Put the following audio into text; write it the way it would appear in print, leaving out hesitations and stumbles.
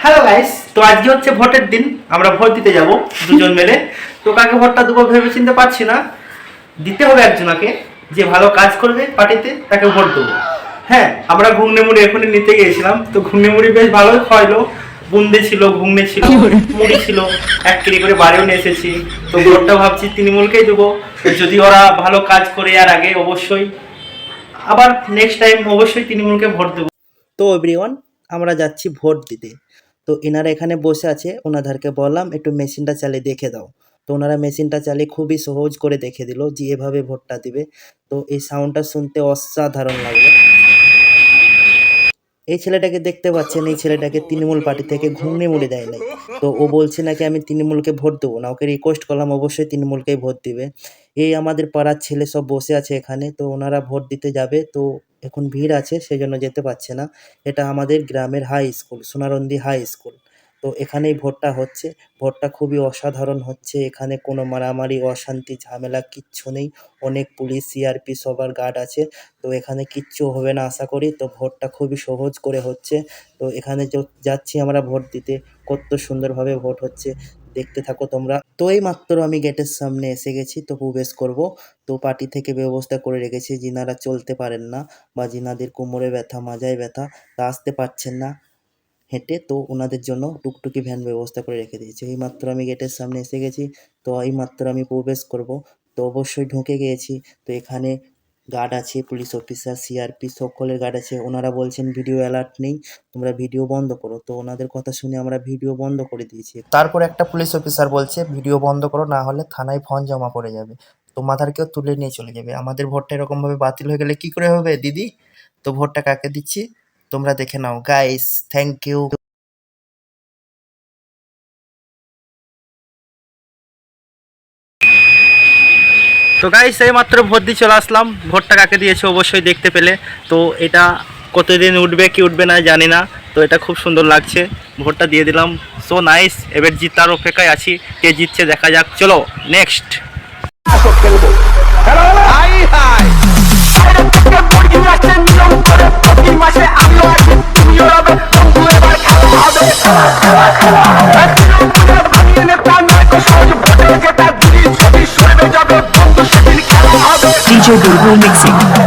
Hello guys, তো আজকে হচ্ছে ভোটের দিন। আমরা ভোট দিতে যাব দুজন মিলে। তো কাকে ভোটটা দেবো ভেবে চিনতে পারছি না। দিতে হবে একজনকে, যে ভালো কাজ করবে পার্টিতে তাকে ভোট দেবো। হ্যাঁ, আমরা ঘুগনি মুড়ি এখনই নিতে গিয়েছিলাম, তো ঘুগনি মুড়ি বেশ ভালোই খাওয়াইলো। বুন্দে ছিল, ঘুগনি ছিল, মুড়ি ছিল, 1 কেজি করে বাড়িও নিয়ে এসেছি। তো ভোটটা ভাবছি তৃণমূলকেই দেবো। যদি ওরা ভালো কাজ করে আর আগে অবশ্যই আবার নেক্সট টাইম অবশ্যই তৃণমূলকে ভোট দেবো। তো এভরিওয়ান, আমরা যাচ্ছি ভোট দিতে। তো এনারা এখানে বসে আছে, ওনাদেরকে বললাম একটু মেশিনটা চালিয়ে দেখে দাও। তো ওনারা মেশিনটা চালিয়ে খুবই সহজ করে দেখে দিল যে এভাবে ভোটটা দিবে। তো এই সাউন্ডটা শুনতে অসাধারণ লাগলো। এই ছেলেটাকে দেখতে পাচ্ছেন, এই ছেলেটাকে তৃণমূল পার্টি থেকে ঘুগনি মুড়ি দেয় নাই। তো ও বলছে নাকি আমি তৃণমূলকে ভোট দেবো না। ওকে রিকোয়েস্ট করলাম অবশ্যই তৃণমূলকেই ভোট দিবে। এই আমাদের পাড়ার ছেলে সব বসে আছে এখানে, তো ওনারা ভোট দিতে যাবে। তো এখন ভিড় আছে সেই জন্য যেতে পারছে না। এটা আমাদের গ্রামের হাই স্কুল, সোনারন্দি হাই স্কুল। তো এখানেই ভোটটা হচ্ছে। ভোটটা খুবই অসাধারণ হচ্ছে। এখানে কোনো মারামারি অশান্তি ঝামেলা কিচ্ছু নেই। অনেক পুলিশ সিআরপি সবার গার্ড আছে। তো এখানে কিচ্ছু হবে না আশা করি। তো ভোটটা খুবই সহজ করে হচ্ছে। তো এখানে যাচ্ছি আমরা ভোট দিতে। কত সুন্দরভাবে ভোট হচ্ছে, দেখতে থাকো তোমরা। তো এই মাত্র আমি গেটের সামনে এসে গেছি, তো প্রবেশ করব। তো পার্টি থেকে ব্যবস্থা করে রেখেছে, যিনারা চলতে পারেন না বা যিনাদের কোমরে ব্যথা মাজায় ব্যথা তা আসতে পারছেন না হেঁটে, তো ওনাদের জন্য টুকটুকি ভ্যান ব্যবস্থা করে রেখে দিয়েছে। এই মাত্র আমি গেটের সামনে এসে গেছি। তো এই মাত্র আমি প্রবেশ করব। তো অবশ্যই ঢুকে গিয়েছি। তো এখানে গার্ড আছে, পুলিশ অফিসার, সিআরপি সকলের গার্ড আছে। ওনারা বলছেন ভিডিও অ্যালার্ট নেই, তোমরা ভিডিও বন্ধ করো। তো ওনাদের কথা শুনে আমরা ভিডিও বন্ধ করে দিয়েছি। তারপর একটা পুলিশ অফিসার বলছে ভিডিও বন্ধ করো, না হলে থানায় ফোন জমা পড়ে যাবে, তোমাদেরকেও তুলে নিয়ে চলে যাবে। আমাদের ভোটটা এরকমভাবে বাতিল হয়ে গেলে কি করে হবে দিদি? তো ভোটটা কাকে দিচ্ছি তোমরা দেখে নাও গাইস। Thank you. তো গাইস, এই মাত্র ভোট দিয়ে চলে আসলাম। ভোটটা কাকে দিয়েছে অবশ্যই দেখতে পেলে। তো এটা কতদিন উঠবে কি উঠবে না জানি না। তো এটা খুব সুন্দর লাগছে, ভোটটা দিয়ে দিলাম। So nice. এবার জিতার অপেক্ষায় আছি, কে জিতছে দেখা যাক। চলো নেক্সট। DJ Gurgu Mixing.